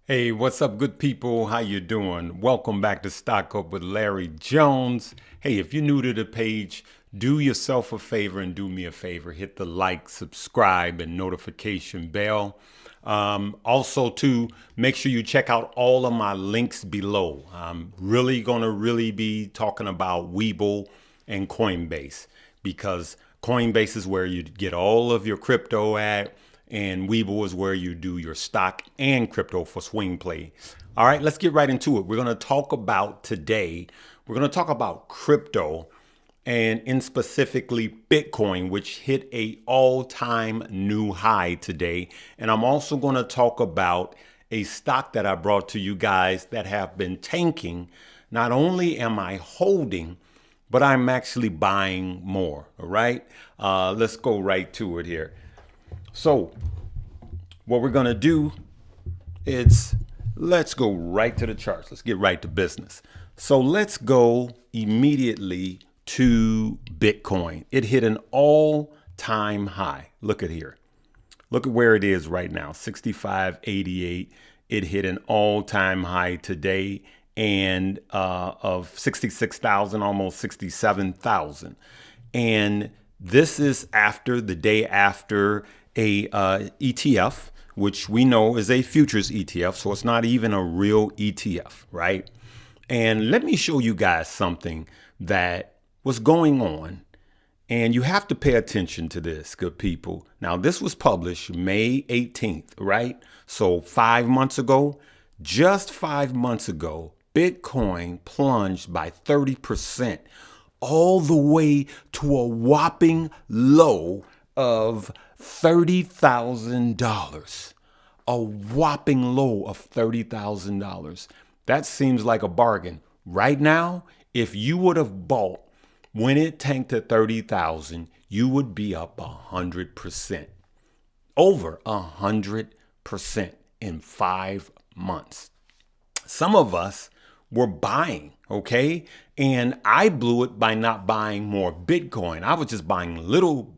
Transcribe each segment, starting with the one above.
Hey, what's up, good people? How you doing? Welcome back to Stock Up with Larry Jones. Hey, if you're new to the page, do yourself a favor and do me a favor. Hit the like, subscribe, and notification bell. Also, too, make sure you check out all of my links below. I'm really gonna be talking about Webull and Coinbase because Coinbase is where you get all of your crypto at, and Webull is where you do your stock and crypto for swing play. All right, let's get right into it. We're going to talk about today, we're going to talk about crypto and in specifically Bitcoin, which hit a all-time new high today. And I'm also going to talk about a stock that I brought to you guys that have been tanking. Not only am I holding, but I'm actually buying more. All right, let's go right to it here. So what we're going to do is let's go right to the charts. Let's get right to business. So let's go immediately to Bitcoin. It hit an all-time high. Look at here. Look at where it is right now, 65.88. It hit an all-time high today and of 66,000, almost 67,000. And this is after the day after a ETF, which we know is a futures ETF. So it's not even a real ETF, right? And let me show you guys something that was going on. And you have to pay attention to this, good people. Now, this was published May 18th, right? So 5 months ago, just 5 months ago, Bitcoin plunged by 30%, all the way to a whopping low of $30,000. A whopping low of $30,000. That seems like a bargain. Right now, if you would have bought when it tanked to 30,000, you would be up 100%. Over 100% in 5 months. Some of us were buying, okay? And I blew it by not buying more Bitcoin. I was just buying a little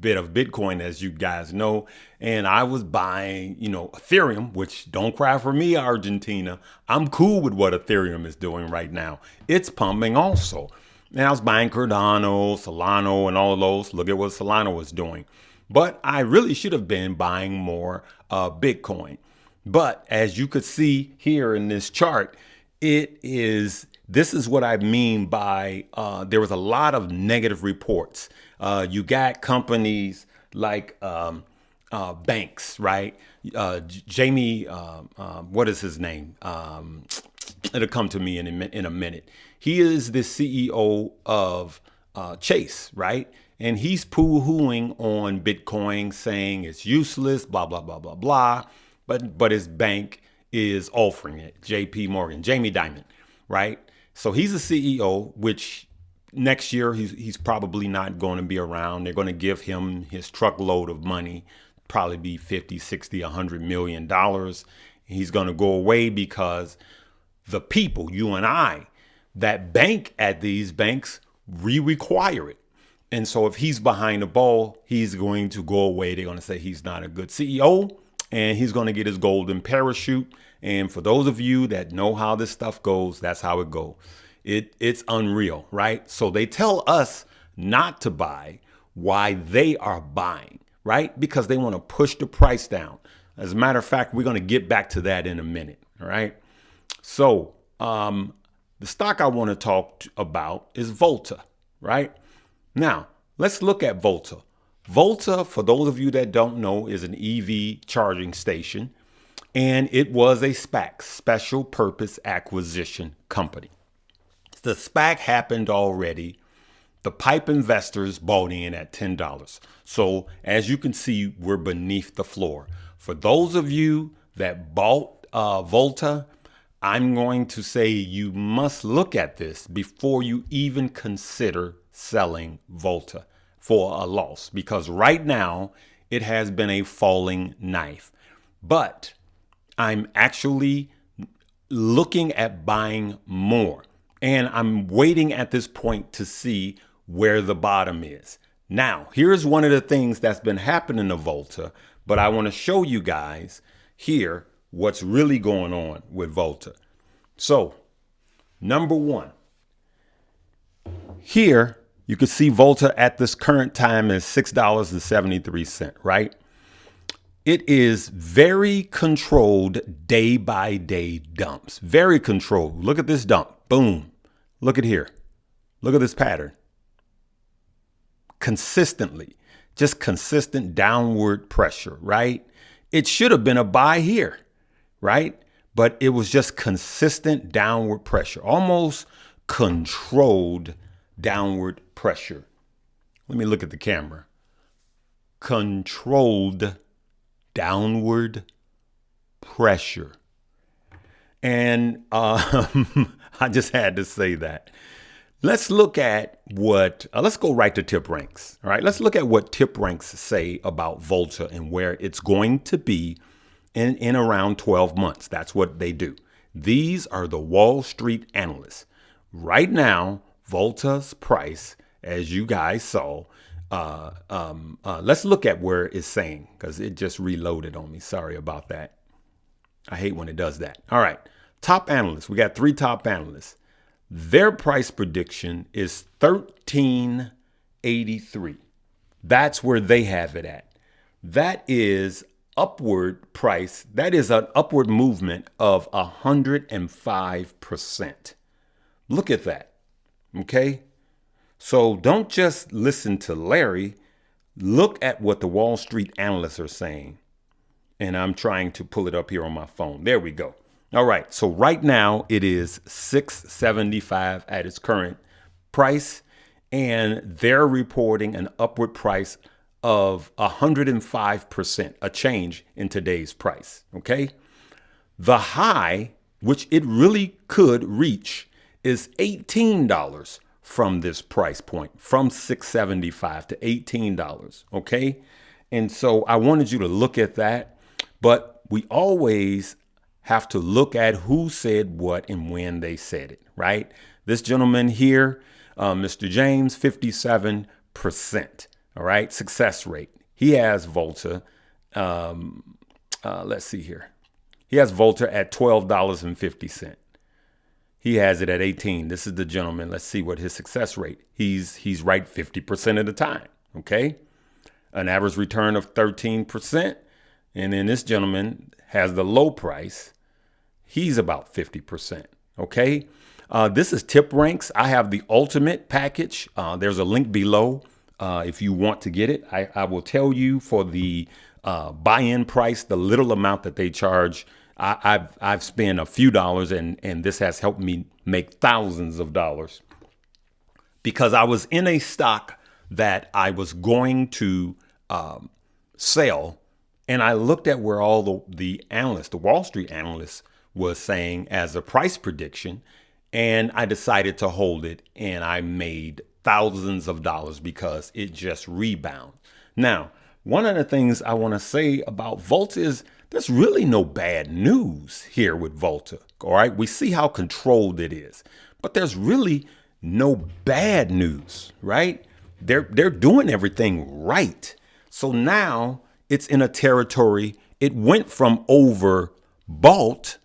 bit of Bitcoin, as you guys know. And I was buying, Ethereum, which don't cry for me, Argentina. I'm cool with what Ethereum is doing right now. It's pumping also. And I was buying Cardano, Solano, and all of those. Look at what Solano was doing. But I really should have been buying more Bitcoin. But as you could see here in this chart, this is what I mean by there was a lot of negative reports. You got companies like banks, right? Jamie, what is his name? It'll come to me in a minute. He is the CEO of Chase, right? And he's poo-hooing on Bitcoin, saying it's useless, blah, blah, blah, blah, blah. But his bank is offering it, JP Morgan, Jamie Dimon, right? So he's a CEO, which next year he's probably not going to be around. They're going to give him his truckload of money, probably be 50, 60, $100 million. He's going to go away because the people, you and I, that bank at these banks, require it. And so if he's behind the ball, he's going to go away. They're going to say he's not a good CEO, and he's going to get his golden parachute. And for those of you that know how this stuff goes, that's how it goes. It's unreal, right? So they tell us not to buy. Why they are buying, right? Because they want to push the price down. As a matter of fact, we're going to get back to that in a minute, all right? So the stock I want to talk about is Volta, right? Now, let's look at Volta. Volta, for those of you that don't know, is an EV charging station, and it was a SPAC, Special Purpose Acquisition Company. The SPAC happened already. The PIPE investors bought in at $10. So as you can see, we're beneath the floor. For those of you that bought Volta, I'm going to say you must look at this before you even consider selling Volta for a loss, because right now it has been a falling knife. But I'm actually looking at buying more, and I'm waiting at this point to see where the bottom is. Now, here's one of the things that's been happening to Volta, but I want to show you guys here what's really going on with Volta. So, number one, here you can see Volta at this current time is $6.73, right? It is very controlled day by day dumps. Very controlled. Look at this dump. Boom. Look at here. Look at this pattern. Consistently. Just consistent downward pressure, right? It should have been a buy here, right? But it was just consistent downward pressure. Almost controlled downward pressure. Let me look at the camera. Controlled downward pressure. And I just had to say that. Let's look at what, let's go right to tip ranks. All right, let's look at what tip ranks say about Volta and where it's going to be in around 12 months. That's what they do. These are the Wall Street analysts. Right now, Volta's price, as you guys saw, let's look at where it's saying, because it just reloaded on me. Sorry about that. I hate when it does that. All right. Top analysts. We got 3 top analysts. Their price prediction is 1383. That's where they have it at. That is upward price. That is an upward movement of 105%. Look at that. Okay. So don't just listen to Larry. Look at what the Wall Street analysts are saying. And I'm trying to pull it up here on my phone. There we go. All right. So right now it is $6.75 at its current price. And they're reporting an upward price of 105%, a change in today's price. Okay. The high, which it really could reach, is $18 from this price point, from $6.75 to $18. Okay. And so I wanted you to look at that, but we always have to look at who said what and when they said it, right? This gentleman here, Mr. James, 57%. All right. Success rate. He has Volta. Let's see here. He has Volta at $12.50. He has it at 18. This is the gentleman. Let's see what his success rate. He's right 50% of the time. Okay. An average return of 13%. And then this gentleman has the low price. He's about 50%. Okay. This is tip ranks. I have the ultimate package. There's a link below. If you want to get it, I will tell you for the buy-in price, the little amount that they charge. I've spent a few dollars and this has helped me make thousands of dollars because I was in a stock that I was going to sell. And I looked at where all the analysts, the Wall Street analysts, was saying as a price prediction. And I decided to hold it and I made thousands of dollars because it just rebounded. Now, one of the things I want to say about Volta is there's really no bad news here with Volta. All right. We see how controlled it is, but there's really no bad news, right? They're doing everything right. So now it's in a territory. It went from overbought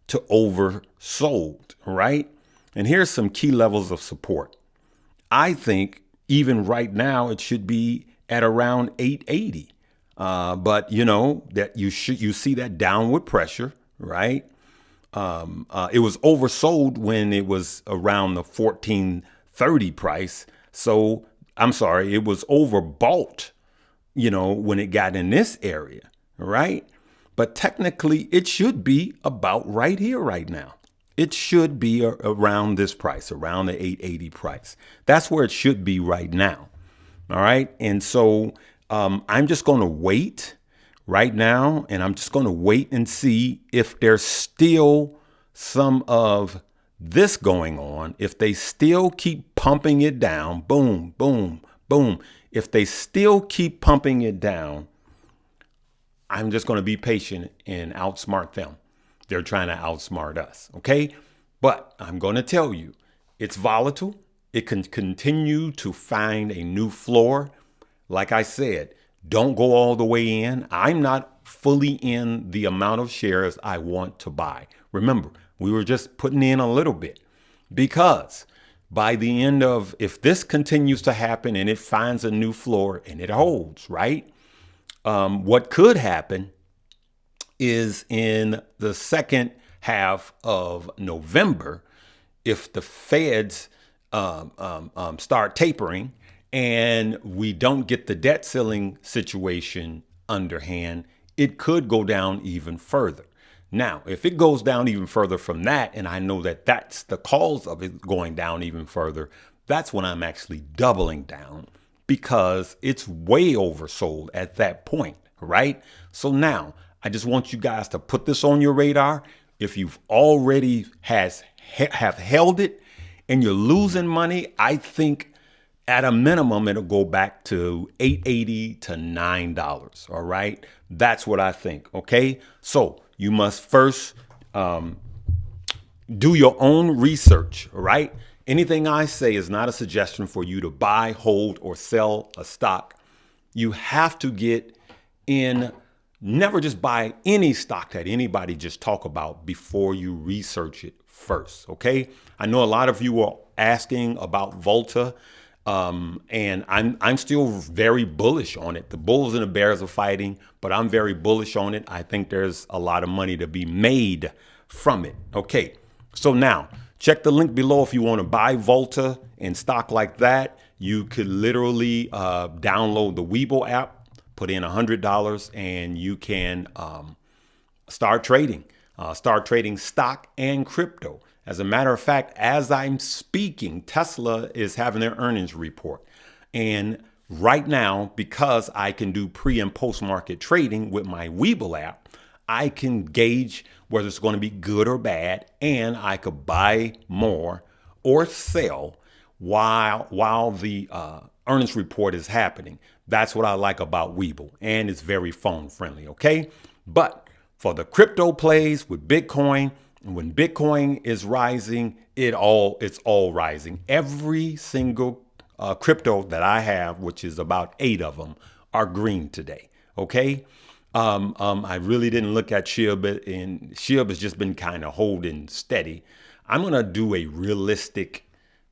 to oversold, right? And here's some key levels of support. I think even right now it should be at around 880. But you know that you see that downward pressure, right? It was oversold when it was around the 1430 price. So I'm sorry, it was overbought, you know, when it got in this area, right? But technically it should be about right here right now. It should be around this price, around the 880 price. That's where it should be right now. All right. And so I'm just going to wait right now. And I'm just going to wait and see if there's still some of this going on. If they still keep pumping it down, boom, boom, boom. If they still keep pumping it down, I'm just going to be patient and outsmart them. They're trying to outsmart us. OK, but I'm going to tell you it's volatile. It can continue to find a new floor. Like I said, don't go all the way in. I'm not fully in the amount of shares I want to buy. Remember, we were just putting in a little bit because by the end of, if this continues to happen and it finds a new floor and it holds, right? What could happen is in the second half of November, if the feds start tapering and we don't get the debt ceiling situation underhand, it could go down even further. Now, if it goes down even further from that, and I know that that's the cause of it going down even further, that's when I'm actually doubling down because it's way oversold at that point, right? So now I just want you guys to put this on your radar. If you've already have held it and you're losing money, I think at a minimum, it'll go back to $8.80 to $9. All right. That's what I think. OK, so you must first do your own research. All right. Anything I say is not a suggestion for you to buy, hold, or sell a stock. You have to get in. Never just buy any stock that anybody just talk about before you research it first. OK, I know a lot of you are asking about Volta. And I'm still very bullish on it. The bulls and the bears are fighting, but I'm very bullish on it. I think there's a lot of money to be made from it. Okay, so now check the link below if you want to buy Volta and stock like that. You could literally download the Webull app, put in $100, and you can start trading stock and crypto. As a matter of fact, as I'm speaking, Tesla is having their earnings report. And right now, because I can do pre and post market trading with my Webull app, I can gauge whether it's going to be good or bad. And I could buy more or sell while the earnings report is happening. That's what I like about Webull. And it's very phone friendly. OK, but for the crypto plays with Bitcoin, when Bitcoin is rising, it's all rising. Every single crypto that I have, which is about 8 of them, are green today. Okay. I really didn't look at shib, and shib has just been kind of holding steady. I'm going to do a realistic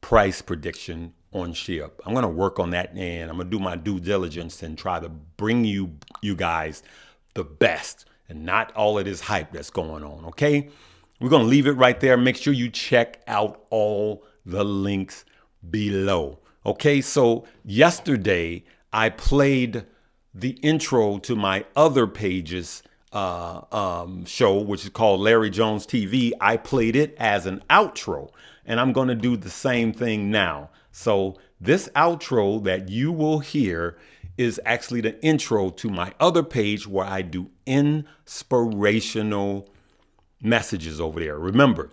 price prediction on shib. I'm going to work on that, and I'm going to do my due diligence and try to bring you guys the best and not all of this hype that's going on. Okay. We're going to leave it right there. Make sure you check out all the links below. Okay, so yesterday I played the intro to my other page's show, which is called Larry Jones TV. I played it as an outro, and I'm going to do the same thing now. So this outro that you will hear is actually the intro to my other page where I do inspirational messages over there. Remember,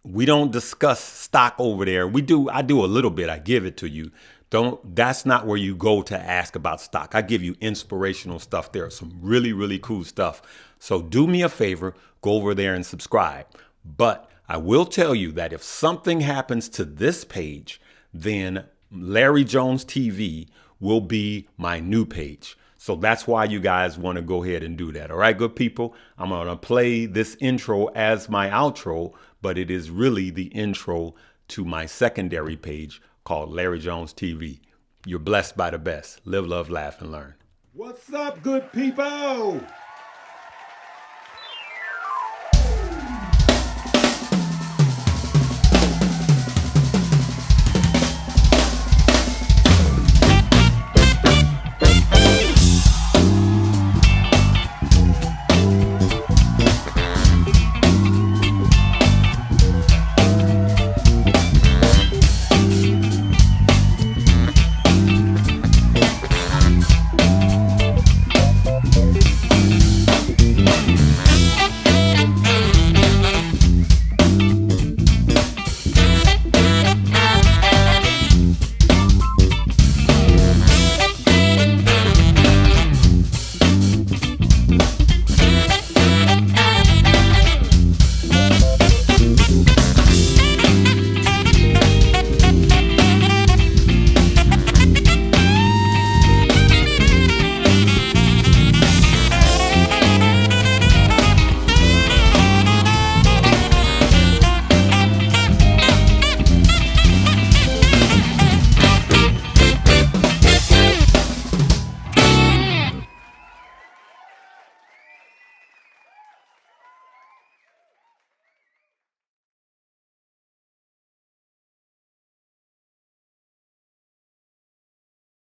we don't discuss stock over there. I do a little bit. I give it to you. That's not where you go to ask about stock. I give you inspirational stuff. There's some really, really cool stuff. So do me a favor, go over there and subscribe. But I will tell you that if something happens to this page, then Larry Jones TV will be my new page. So that's why you guys want to go ahead and do that. All right, good people. I'm going to play this intro as my outro, but it is really the intro to my secondary page called Larry Jones TV. You're blessed by the best. Live, love, laugh, and learn. What's up, good people?